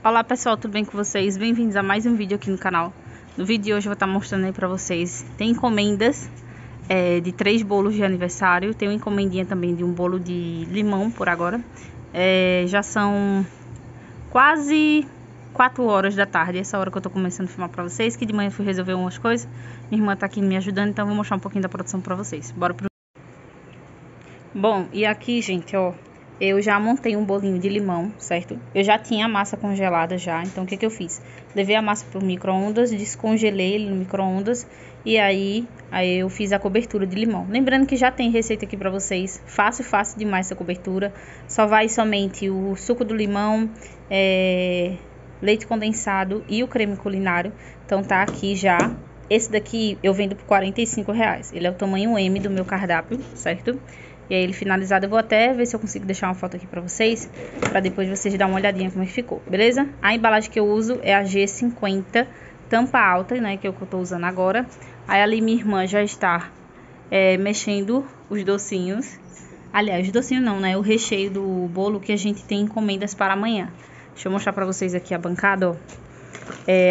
Olá pessoal, tudo bem com vocês? Bem-vindos a mais um vídeo aqui no canal. No vídeo de hoje eu vou estar mostrando aí pra vocês. Tem encomendas de 3 bolos de aniversário. Tem uma encomendinha também de um bolo de limão por agora. Já são quase 4 horas da tarde, essa hora que eu tô começando a filmar pra vocês. Que de manhã eu fui resolver umas coisas. Minha irmã tá aqui me ajudando, então eu vou mostrar um pouquinho da produção pra vocês. Bora pro... Bom, e aqui, gente, ó, eu já montei um bolinho de limão, certo? Eu já tinha a massa congelada já, então o que que eu fiz? Levei a massa pro micro-ondas, descongelei ele no micro-ondas e aí eu fiz a cobertura de limão. Lembrando que já tem receita aqui pra vocês, fácil demais essa cobertura. Só vai somente o suco do limão, leite condensado e o creme culinário. Então tá aqui já. Esse daqui eu vendo por R$45. Ele é o tamanho M do meu cardápio, certo? E aí ele finalizado, eu vou até ver se eu consigo deixar uma foto aqui pra vocês, pra depois vocês darem uma olhadinha como é que ficou, beleza? A embalagem que eu uso é a G50, tampa alta, né, que é o que eu tô usando agora. Aí ali minha irmã já está mexendo os docinhos. Aliás, os docinhos não, né, o recheio do bolo que a gente tem encomendas para amanhã. Deixa eu mostrar pra vocês aqui a bancada, ó.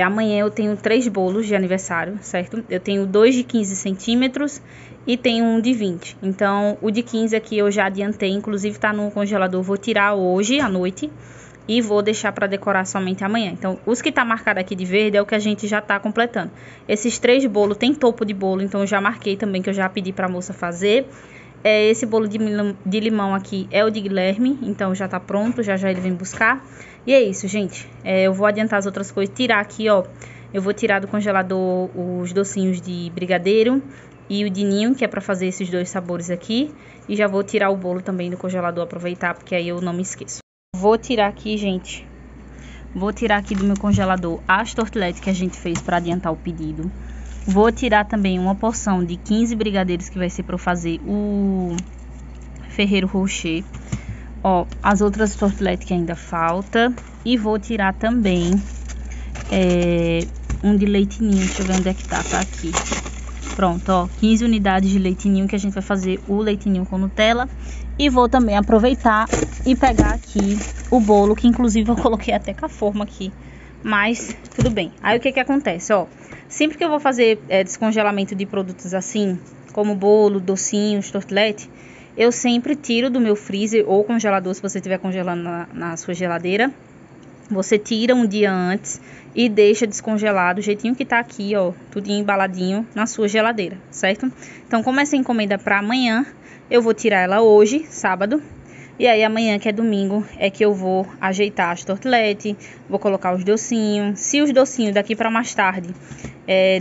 Amanhã eu tenho 3 bolos de aniversário, certo? Eu tenho 2 de 15 centímetros e tenho um de 20. Então, o de 15 aqui eu já adiantei, inclusive tá no congelador. Vou tirar hoje à noite e vou deixar para decorar somente amanhã. Então, os que tá marcado aqui de verde é o que a gente já tá completando. Esses 3 bolos tem topo de bolo, então eu já marquei também, que eu já pedi pra moça fazer. Esse bolo de limão aqui é o de Guilherme, então já tá pronto, já ele vem buscar. E é isso, gente. Eu vou adiantar as outras coisas, tirar aqui, ó. Eu vou tirar do congelador os docinhos de brigadeiro e o de ninho, que é pra fazer esses 2 sabores aqui. E já vou tirar o bolo também do congelador, aproveitar, porque aí eu não me esqueço. Vou tirar aqui, gente. Vou tirar aqui do meu congelador as torteletes que a gente fez pra adiantar o pedido. Vou tirar também uma porção de 15 brigadeiros que vai ser para eu fazer o Ferrero Rocher. Ó, as outras torteletes que ainda falta. E vou tirar também um de leite ninho. Deixa eu ver onde é que tá aqui. Pronto, ó, 15 unidades de leite ninho que a gente vai fazer o leite ninho com Nutella. E vou também aproveitar e pegar aqui o bolo, que inclusive eu coloquei até com a forma aqui. Mas tudo bem. Aí o que que acontece, ó. Sempre que eu vou fazer descongelamento de produtos assim, como bolo, docinhos, tortelete, eu sempre tiro do meu freezer ou congelador, se você estiver congelando na sua geladeira. Você tira um dia antes e deixa descongelado, do jeitinho que tá aqui, ó, tudinho embaladinho na sua geladeira, certo? Então, como essa encomenda para amanhã, eu vou tirar ela hoje, sábado. E aí amanhã, que é domingo, é que eu vou ajeitar as torteletes, vou colocar os docinhos. Se os docinhos daqui para mais tarde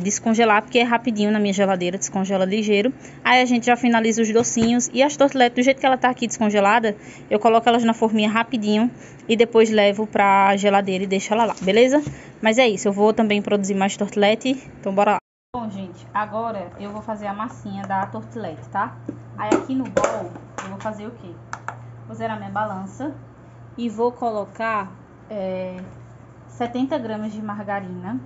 descongelar, porque é rapidinho na minha geladeira, descongela ligeiro. Aí a gente já finaliza os docinhos e as torteletes, do jeito que ela tá aqui descongelada, eu coloco elas na forminha rapidinho e depois levo pra geladeira e deixo ela lá, beleza? Mas é isso, eu vou também produzir mais tortelete, então bora lá. Bom, gente, agora eu vou fazer a massinha da tortelete, tá? Aí aqui no bowl eu vou fazer o quê? Vou zerar minha balança e vou colocar 70 gramas de margarina.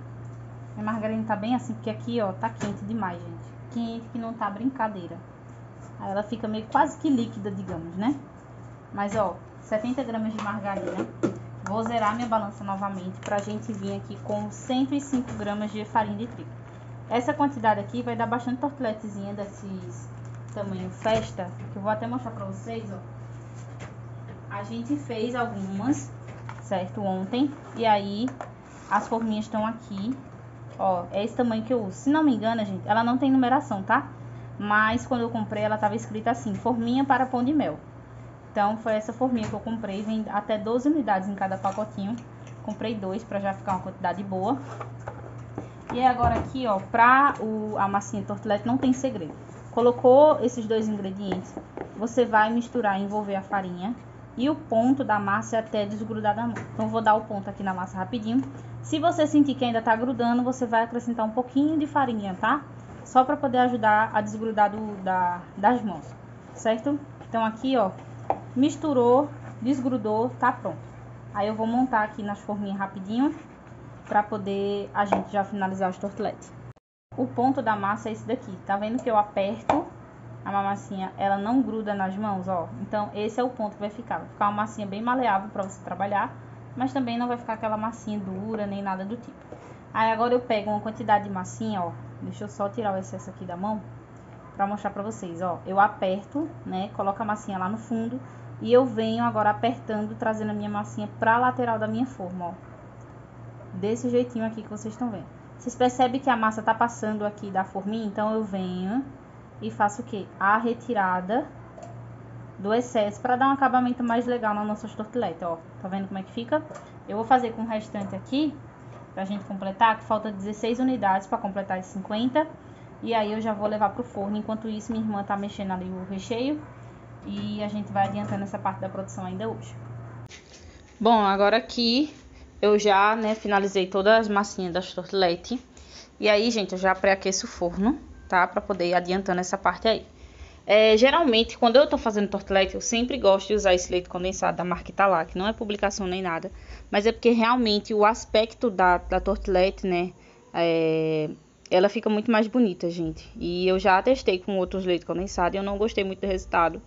Minha margarina tá bem assim, porque aqui, ó, tá quente demais, gente. Quente que não tá brincadeira. Aí ela fica meio quase que líquida, digamos, né? Mas, ó, 70 gramas de margarina. Vou zerar minha balança novamente pra gente vir aqui com 105 gramas de farinha de trigo. Essa quantidade aqui vai dar bastante torteletezinha desses tamanho festa, que eu vou até mostrar pra vocês, ó. A gente fez algumas, certo, ontem. E aí, as forminhas estão aqui. Ó, é esse tamanho que eu uso. Se não me engano, gente, ela não tem numeração, tá? Mas quando eu comprei, ela tava escrita assim, forminha para pão de mel. Então, foi essa forminha que eu comprei. Vem até 12 unidades em cada pacotinho. Comprei 2 pra já ficar uma quantidade boa. E agora aqui, ó, pra a massinha tortelete não tem segredo. Colocou esses 2 ingredientes, você vai misturar e envolver a farinha. E o ponto da massa é até desgrudar da mão. Então, eu vou dar o ponto aqui na massa rapidinho. Se você sentir que ainda tá grudando, você vai acrescentar um pouquinho de farinha, tá? Só pra poder ajudar a desgrudar das mãos, certo? Então, aqui, ó, misturou, desgrudou, tá pronto. Aí, eu vou montar aqui nas forminhas rapidinho, pra poder a gente já finalizar os torteletes. O ponto da massa é esse daqui. Tá vendo que eu aperto a massinha, ela não gruda nas mãos, ó. Então, esse é o ponto que vai ficar. Vai ficar uma massinha bem maleável pra você trabalhar. mas também não vai ficar aquela massinha dura, nem nada do tipo. Aí agora eu pego uma quantidade de massinha, ó, deixa eu só tirar o excesso aqui da mão, pra mostrar pra vocês, ó. Eu aperto, né, coloco a massinha lá no fundo, e eu venho agora apertando, trazendo a minha massinha pra lateral da minha forma, ó. Desse jeitinho aqui que vocês estão vendo. Vocês percebem que a massa tá passando aqui da forminha, então eu venho e faço o quê? A retirada do excesso para dar um acabamento mais legal nas nossas torteletas, ó. Tá vendo como é que fica? Eu vou fazer com o restante aqui, pra gente completar, que falta 16 unidades para completar as 50. E aí eu já vou levar pro forno. Enquanto isso, minha irmã tá mexendo ali o recheio. E a gente vai adiantando essa parte da produção ainda hoje. Bom, agora aqui eu já, né, finalizei todas as massinhas das torteletes. E aí, gente, eu já pré-aqueço o forno, tá? Pra poder ir adiantando essa parte aí. Geralmente, quando eu tô fazendo tortelete, eu sempre gosto de usar esse leite condensado da marca Italac. Não é publicação nem nada, mas é porque realmente o aspecto da tortelete, né, ela fica muito mais bonita, gente. E eu já testei com outros leites condensados e eu não gostei muito do resultado.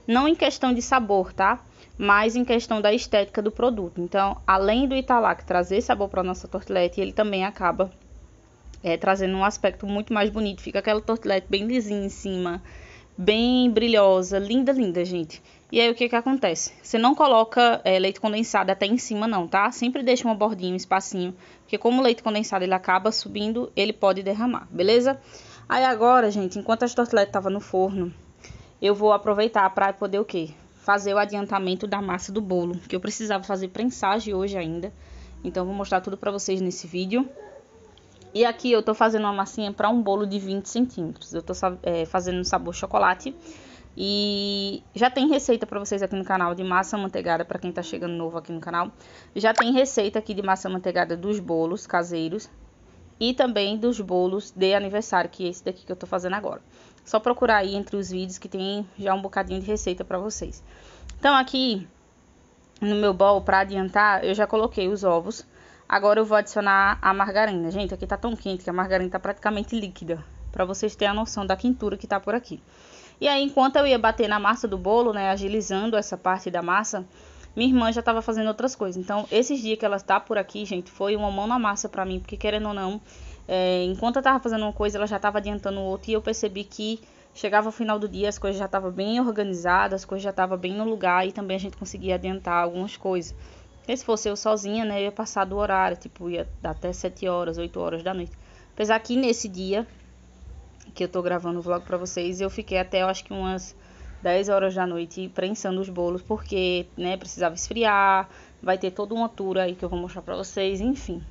Não em questão de sabor, tá? Mas em questão da estética do produto. Então, além do Italac trazer sabor para nossa tortelete, ele também acaba trazendo um aspecto muito mais bonito. Fica aquela tortelete bem lisinha em cima, bem brilhosa, linda, linda, gente. E aí o que que acontece? Você não coloca leite condensado até em cima não, tá? Sempre deixa uma bordinha, um espacinho, porque como o leite condensado ele acaba subindo, ele pode derramar, beleza? Aí agora, gente, enquanto as torteletas estavam no forno, eu vou aproveitar para poder o quê? Fazer o adiantamento da massa do bolo, que eu precisava fazer prensagem hoje ainda. Então vou mostrar tudo para vocês nesse vídeo. E aqui eu tô fazendo uma massinha para um bolo de 20 centímetros. Eu tô fazendo no sabor chocolate. E já tem receita para vocês aqui no canal de massa amanteigada, para quem tá chegando novo aqui no canal. Já tem receita aqui de massa amanteigada dos bolos caseiros. E também dos bolos de aniversário, que é esse daqui que eu tô fazendo agora. Só procurar aí entre os vídeos que tem já um bocadinho de receita para vocês. Então aqui no meu bowl, para adiantar, eu já coloquei os ovos. Agora eu vou adicionar a margarina. Gente, aqui tá tão quente que a margarina tá praticamente líquida, para vocês terem a noção da quentura que tá por aqui. E aí, enquanto eu ia bater na massa do bolo, né, agilizando essa parte da massa, minha irmã já tava fazendo outras coisas. Então, esses dias que ela tá por aqui, gente, foi uma mão na massa pra mim, porque querendo ou não, enquanto eu tava fazendo uma coisa, ela já tava adiantando outra, e eu percebi que chegava ao final do dia, as coisas já estavam bem organizadas, as coisas já estavam bem no lugar, e também a gente conseguia adiantar algumas coisas. Porque se fosse eu sozinha, né, eu ia passar do horário, tipo, ia dar até 7 horas, 8 horas da noite. Apesar que nesse dia que eu tô gravando o vlog pra vocês, eu fiquei até, eu acho que umas 10 horas da noite prensando os bolos, porque, né, precisava esfriar, vai ter toda uma tour aí que eu vou mostrar pra vocês, enfim.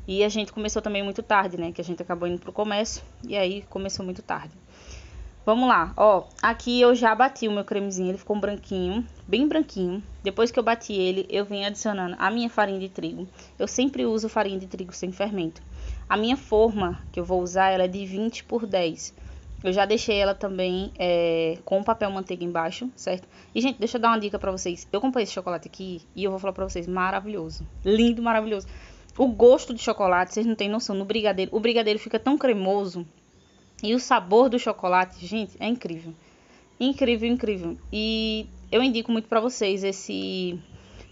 E a gente começou também muito tarde, né, que a gente acabou indo pro comércio, e aí começou muito tarde. Vamos lá, ó, aqui eu já bati o meu cremezinho, ele ficou um branquinho, bem branquinho. Depois que eu bati ele, eu venho adicionando a minha farinha de trigo. Eu sempre uso farinha de trigo sem fermento. A minha forma que eu vou usar, ela é de 20 por 10. Eu já deixei ela também com papel manteiga embaixo, certo? E, gente, deixa eu dar uma dica pra vocês. Eu comprei esse chocolate aqui e eu vou falar pra vocês, maravilhoso. Lindo, maravilhoso. O gosto de chocolate, vocês não têm noção, no brigadeiro. O brigadeiro fica tão cremoso. E o sabor do chocolate, gente, é incrível. Incrível, incrível. E eu indico muito pra vocês esse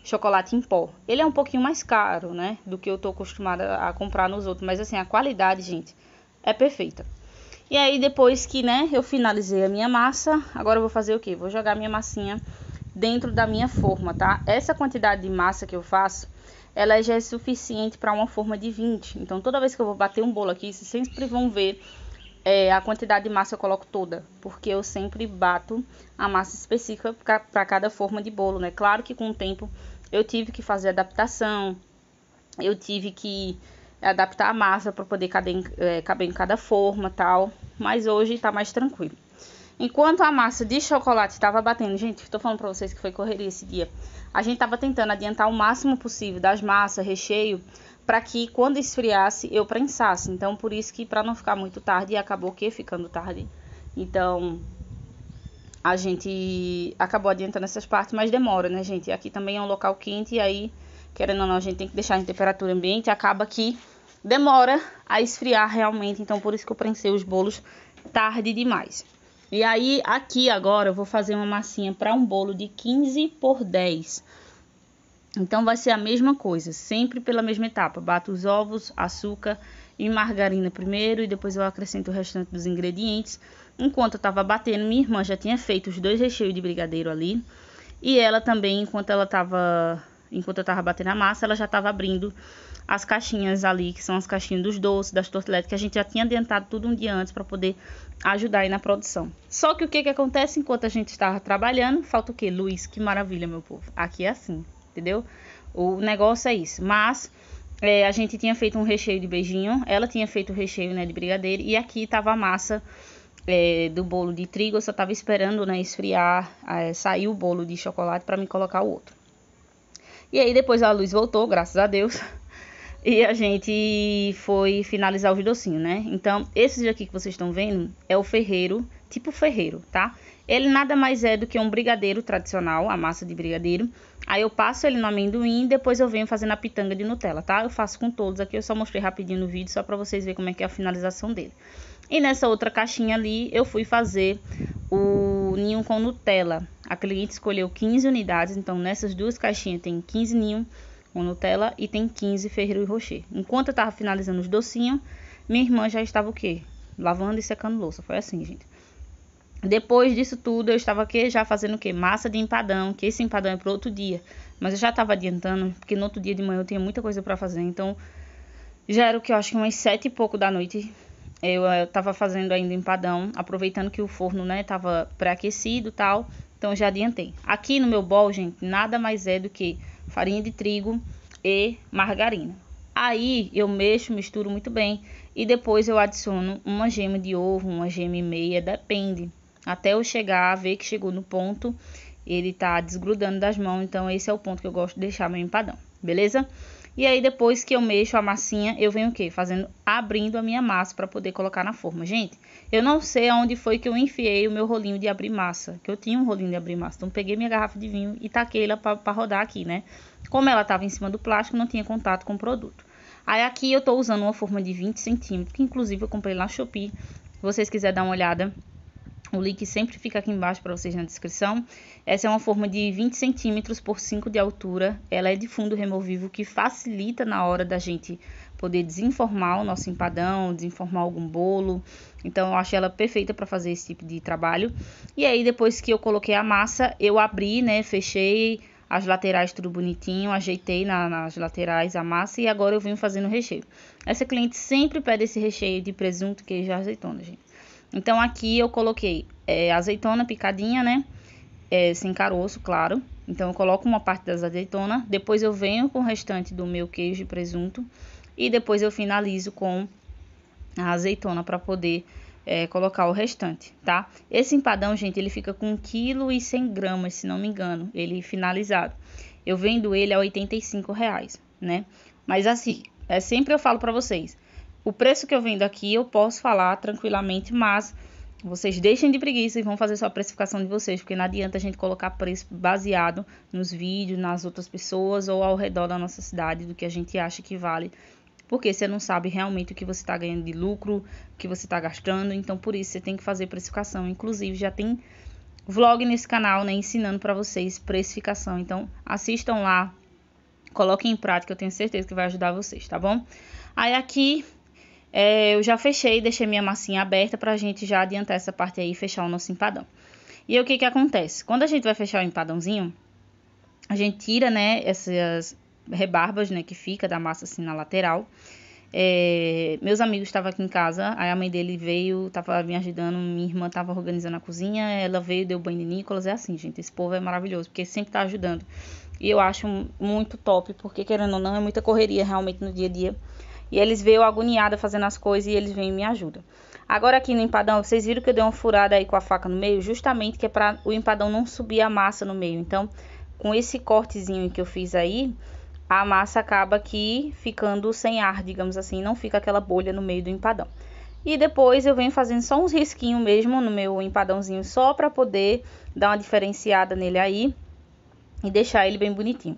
chocolate em pó. Ele é um pouquinho mais caro, né, do que eu tô acostumada a comprar nos outros. Mas assim, a qualidade, gente, é perfeita. E aí, depois que, né, eu finalizei a minha massa, agora eu vou fazer o quê? Vou jogar minha massinha dentro da minha forma, tá? Essa quantidade de massa que eu faço, ela já é suficiente para uma forma de 20. Então, toda vez que eu vou bater um bolo aqui, vocês sempre vão ver a quantidade de massa eu coloco toda, porque eu sempre bato a massa específica para cada forma de bolo, né? Claro que com o tempo eu tive que fazer adaptação, eu tive que adaptar a massa para poder caber em cada forma, tal, mas hoje tá mais tranquilo. Enquanto a massa de chocolate estava batendo, gente, tô falando para vocês que foi correria esse dia, a gente tava tentando adiantar o máximo possível das massas, recheio, para que quando esfriasse eu prensasse. Então, por isso que para não ficar muito tarde, acabou que ficando tarde. Então, a gente acabou adiantando essas partes, mas demora, né, gente? Aqui também é um local quente e aí, querendo ou não, a gente tem que deixar em temperatura ambiente, acaba que demora a esfriar realmente. Então, por isso que eu prensei os bolos tarde demais. E aí, aqui agora eu vou fazer uma massinha para um bolo de 15 por 10. Então vai ser a mesma coisa, sempre pela mesma etapa. Bato os ovos, açúcar e margarina primeiro e depois eu acrescento o restante dos ingredientes. Enquanto eu estava batendo, minha irmã já tinha feito os 2 recheios de brigadeiro ali. E ela também, enquanto eu estava batendo a massa, ela já estava abrindo as caixinhas ali, que são as caixinhas dos doces, das torteletas, que a gente já tinha adiantado tudo um dia antes para poder ajudar aí na produção. Só que o que acontece enquanto a gente estava trabalhando? Falta o quê? Luz, que maravilha, meu povo. Aqui é assim, entendeu? O negócio é isso. Mas a gente tinha feito um recheio de beijinho, ela tinha feito o recheio, né, de brigadeiro, e aqui estava a massa do bolo de trigo. Eu só estava esperando, né, esfriar, sair o bolo de chocolate para me colocar o outro. E aí depois a luz voltou, graças a Deus, e a gente foi finalizar os docinhos, né? Então, esses aqui que vocês estão vendo é o ferreiro, tipo ferreiro, tá? Ele nada mais é do que um brigadeiro tradicional, a massa de brigadeiro. Aí eu passo ele no amendoim e depois eu venho fazendo a pitanga de Nutella, tá? Eu faço com todos aqui, eu só mostrei rapidinho no vídeo, só pra vocês verem como é que é a finalização dele. E nessa outra caixinha ali, eu fui fazer o ninho com Nutella. A cliente escolheu 15 unidades, então nessas 2 caixinhas tem 15 ninho com Nutella e tem 15 Ferrero Rocher. Enquanto eu tava finalizando os docinhos, minha irmã já estava o quê? Lavando e secando louça. Foi assim, gente. Depois disso tudo, eu estava aqui já fazendo o quê? Massa de empadão, que esse empadão é para outro dia. Mas eu já estava adiantando, porque no outro dia de manhã eu tinha muita coisa para fazer. Então, já era o que eu acho que umas 7 e pouco da noite. Eu tava fazendo ainda empadão, aproveitando que o forno, né, tava pré-aquecido e tal. Então, já adiantei. Aqui no meu bol, gente, nada mais é do que farinha de trigo e margarina. Aí, eu misturo muito bem. E depois eu adiciono uma gema de ovo, uma gema e meia, depende. Até eu chegar a ver que chegou no ponto, ele tá desgrudando das mãos. Então, esse é o ponto que eu gosto de deixar meu empadão, beleza? E aí, depois que eu mexo a massinha, eu venho o quê? Abrindo a minha massa para poder colocar na forma. Gente, eu não sei aonde foi que eu enfiei o meu rolinho de abrir massa. Que eu tinha um rolinho de abrir massa. Então, peguei minha garrafa de vinho e taquei ela para rodar aqui, né? Como ela tava em cima do plástico, não tinha contato com o produto. Aí, aqui eu tô usando uma forma de 20 centímetros, que inclusive eu comprei lá no Shopee. Se vocês quiserem dar uma olhada, o link sempre fica aqui embaixo para vocês na descrição. Essa é uma forma de 20 centímetros por 5 de altura. Ela é de fundo removível, que facilita na hora da gente poder desenformar o nosso empadão, desenformar algum bolo. Então, eu acho ela perfeita para fazer esse tipo de trabalho. E aí, depois que eu coloquei a massa, eu abri, né, fechei as laterais tudo bonitinho, ajeitei nas laterais a massa e agora eu venho fazendo o recheio. Essa cliente sempre pede esse recheio de presunto, queijo e azeitona, gente. Então, aqui eu coloquei azeitona picadinha, né? Sem caroço, claro. Então, eu coloco uma parte das azeitonas. Depois, eu venho com o restante do meu queijo e presunto. E depois, eu finalizo com a azeitona para poder colocar o restante, tá? Esse empadão, gente, ele fica com 1,1 kg, se não me engano. Ele finalizado. Eu vendo ele a R$85, né? Mas, assim, sempre eu falo para vocês. O preço que eu vendo aqui eu posso falar tranquilamente, mas vocês deixem de preguiça e vão fazer sua precificação de vocês, porque não adianta a gente colocar preço baseado nos vídeos, nas outras pessoas ou ao redor da nossa cidade, do que a gente acha que vale, porque você não sabe realmente o que você está ganhando de lucro, o que você está gastando. Então, por isso, você tem que fazer precificação. Inclusive, já tem vlog nesse canal, né, ensinando para vocês precificação. Então, assistam lá, coloquem em prática, eu tenho certeza que vai ajudar vocês, tá bom? Aí, aqui eu já fechei, deixei minha massinha aberta pra gente já adiantar essa parte aí e fechar o nosso empadão. E aí, o que acontece? Quando a gente vai fechar o empadãozinho, a gente tira, né, essas rebarbas, né, que fica da massa assim na lateral. Meus amigos estavam aqui em casa, aí a mãe dele veio, tava me ajudando, minha irmã tava organizando a cozinha, ela veio, deu banho de Nicolas. É assim, gente, esse povo é maravilhoso, porque sempre tá ajudando. E eu acho muito top, porque querendo ou não, é muita correria realmente no dia a dia. E eles veio agoniada fazendo as coisas e eles vêm e me ajudam. Agora aqui no empadão, vocês viram que eu dei uma furada aí com a faca no meio? Justamente que é para o empadão não subir a massa no meio. Então, com esse cortezinho que eu fiz aí, a massa acaba aqui ficando sem ar, digamos assim. Não fica aquela bolha no meio do empadão. E depois eu venho fazendo só uns risquinhos mesmo no meu empadãozinho, só para poder dar uma diferenciada nele aí e deixar ele bem bonitinho.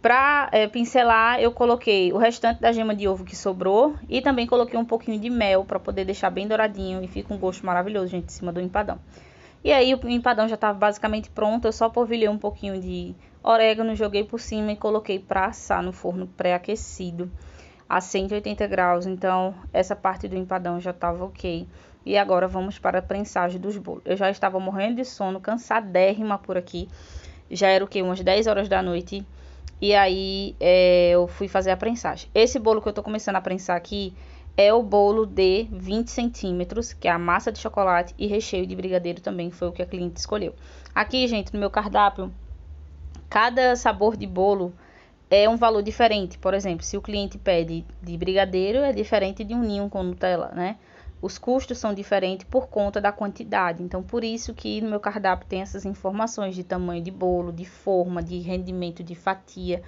Pra pincelar, eu coloquei o restante da gema de ovo que sobrou e também coloquei um pouquinho de mel para poder deixar bem douradinho e fica um gosto maravilhoso, gente, em cima do empadão. E aí o empadão já estava basicamente pronto, eu só polvilhei um pouquinho de orégano, joguei por cima e coloquei para assar no forno pré-aquecido a 180 graus. Então essa parte do empadão já estava ok. E agora vamos para a prensagem dos bolos. Eu já estava morrendo de sono, cansadérrima por aqui. Já era o que? Umas 10 horas da noite. E aí eu fui fazer a prensagem. Esse bolo que eu tô começando a prensar aqui é o bolo de 20 centímetros, que é a massa de chocolate e recheio de brigadeiro também, foi o que a cliente escolheu. Aqui, gente, no meu cardápio, cada sabor de bolo é um valor diferente. Por exemplo, se o cliente pede de brigadeiro, é diferente de um ninho com Nutella, né? Os custos são diferentes por conta da quantidade. Então, por isso que no meu cardápio tem essas informações de tamanho de bolo, de forma, de rendimento de fatia.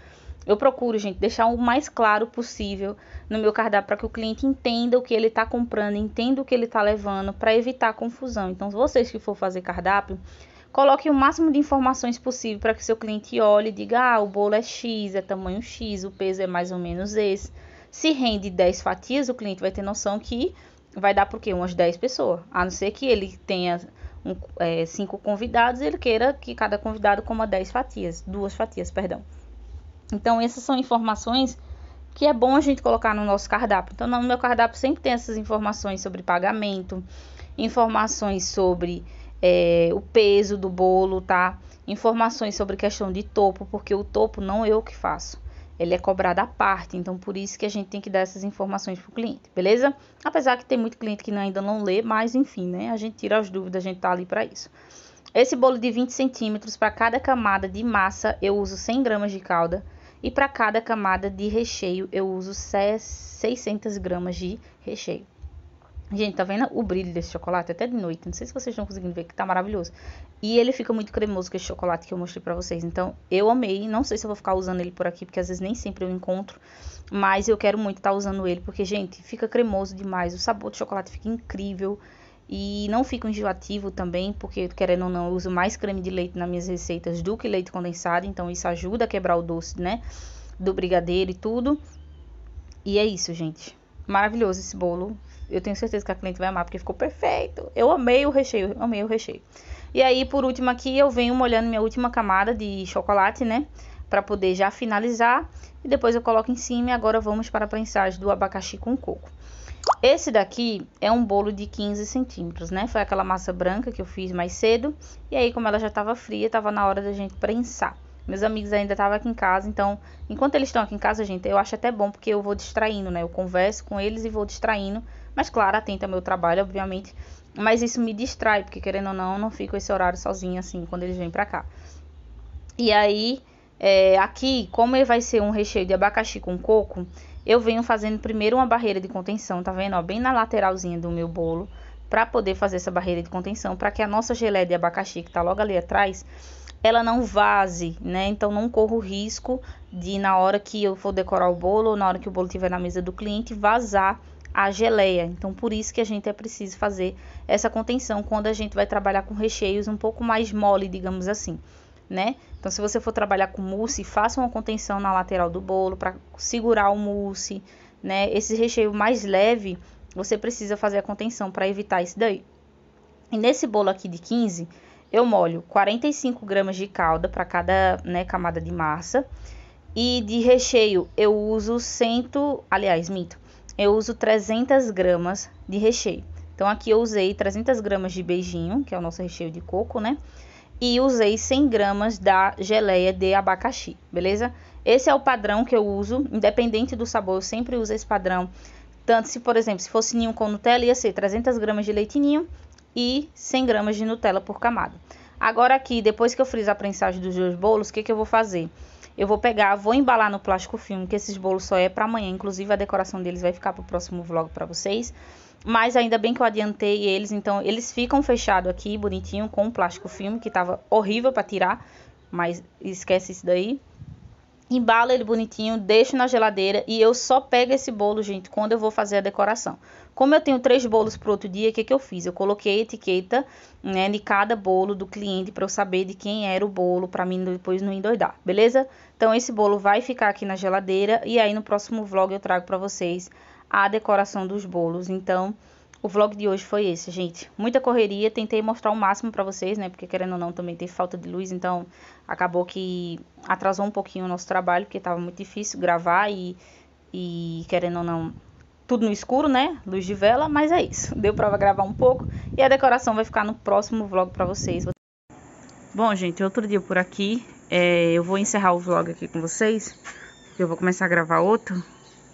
Eu procuro, gente, deixar o mais claro possível no meu cardápio para que o cliente entenda o que ele está comprando, entenda o que ele está levando, para evitar confusão. Então, vocês que for fazer cardápio, coloque o máximo de informações possível para que seu cliente olhe e diga: ah, o bolo é X, é tamanho X, o peso é mais ou menos esse. Se rende 10 fatias, o cliente vai ter noção que vai dar por quê? Umas 10 pessoas. A não ser que ele tenha 5 convidados e ele queira que cada convidado coma 10 fatias, 2 fatias, perdão. Então, essas são informações que é bom a gente colocar no nosso cardápio. Então, no meu cardápio sempre tem essas informações sobre pagamento, informações sobre o peso do bolo, tá? Informações sobre questão de topo, porque o topo não é eu que faço. Ele é cobrado à parte, então por isso que a gente tem que dar essas informações pro cliente, beleza? Apesar que tem muito cliente que ainda não lê, mas enfim, né? A gente tira as dúvidas, a gente tá ali para isso. Esse bolo de 20 centímetros, para cada camada de massa, eu uso 100 gramas de calda. E para cada camada de recheio, eu uso 600 gramas de recheio. Gente, tá vendo o brilho desse chocolate? Até de noite. Não sei se vocês estão conseguindo ver que tá maravilhoso. E ele fica muito cremoso com esse chocolate que eu mostrei pra vocês. Então, eu amei. Não sei se eu vou ficar usando ele por aqui, porque às vezes nem sempre eu encontro. Mas eu quero muito estar usando ele, porque, gente, fica cremoso demais. O sabor do chocolate fica incrível. E não fica enjoativo também, porque, querendo ou não, eu uso mais creme de leite nas minhas receitas do que leite condensado. Então, isso ajuda a quebrar o doce, né? Do brigadeiro e tudo. E é isso, gente. Maravilhoso esse bolo. Eu tenho certeza que a cliente vai amar, porque ficou perfeito. Eu amei o recheio, amei o recheio. E aí, por último aqui, eu venho molhando minha última camada de chocolate, né? Pra poder já finalizar. E depois eu coloco em cima. E agora vamos para a prensagem do abacaxi com coco. Esse daqui é um bolo de 15 centímetros, né? Foi aquela massa branca que eu fiz mais cedo. E aí, como ela já estava fria, estava na hora da gente prensar. Meus amigos ainda estavam aqui em casa, então, enquanto eles estão aqui em casa, gente, eu acho até bom, porque eu vou distraindo, né? Eu converso com eles e vou distraindo. Mas, claro, atenta ao meu trabalho, obviamente. Mas isso me distrai, porque, querendo ou não, eu não fico esse horário sozinha, assim, quando eles vêm pra cá. E aí, aqui, como vai ser um recheio de abacaxi com coco, eu venho fazendo primeiro uma barreira de contenção, tá vendo? Ó, bem na lateralzinha do meu bolo, pra poder fazer essa barreira de contenção, pra que a nossa geleia de abacaxi, que tá logo ali atrás, ela não vaze, né? Então não corro o risco de, na hora que eu for decorar o bolo, ou na hora que o bolo estiver na mesa do cliente, vazar a geleia. Então por isso que a gente é preciso fazer essa contenção quando a gente vai trabalhar com recheios um pouco mais mole, digamos assim, né? Então se você for trabalhar com mousse, faça uma contenção na lateral do bolo para segurar o mousse, né? Esse recheio mais leve, você precisa fazer a contenção para evitar isso daí. E nesse bolo aqui de 15, eu molho 45 gramas de calda para cada, né, camada de massa. E de recheio eu uso eu uso 300 gramas de recheio. Então aqui eu usei 300 gramas de beijinho, que é o nosso recheio de coco, né? E usei 100 gramas da geleia de abacaxi, beleza? Esse é o padrão que eu uso, independente do sabor, eu sempre uso esse padrão. Tanto se, por exemplo, se fosse ninho com Nutella, ia ser 300 gramas de leite ninho e 100 gramas de Nutella por camada. Agora aqui, depois que eu fiz a prensagem dos dois bolos, o que eu vou fazer? Eu vou pegar, vou embalar no plástico filme, que esses bolos só é para amanhã. Inclusive a decoração deles vai ficar para o próximo vlog para vocês. Mas ainda bem que eu adiantei eles, então eles ficam fechados aqui, bonitinho, com o plástico filme, que tava horrível para tirar. Mas esquece isso daí. Embalo ele bonitinho, deixo na geladeira e eu só pego esse bolo, gente, quando eu vou fazer a decoração. Como eu tenho 3 bolos para outro dia, o que eu fiz? Eu coloquei a etiqueta, né, de cada bolo do cliente para eu saber de quem era o bolo, para mim depois não endoidar, beleza? Então esse bolo vai ficar aqui na geladeira e aí no próximo vlog eu trago para vocês a decoração dos bolos. Então o vlog de hoje foi esse, gente. Muita correria, tentei mostrar o máximo pra vocês, né? Porque querendo ou não, também teve falta de luz, então acabou que atrasou um pouquinho o nosso trabalho, porque tava muito difícil gravar e querendo ou não, tudo no escuro, né? Luz de vela, mas é isso. Deu pra gravar um pouco e a decoração vai ficar no próximo vlog pra vocês. Bom, gente, outro dia por aqui, eu vou encerrar o vlog aqui com vocês, porque eu vou começar a gravar outro,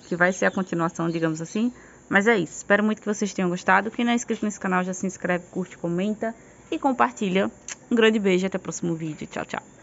que vai ser a continuação, digamos assim. Mas é isso, espero muito que vocês tenham gostado. Quem não é inscrito nesse canal já se inscreve, curte, comenta e compartilha. Um grande beijo e até o próximo vídeo. Tchau, tchau.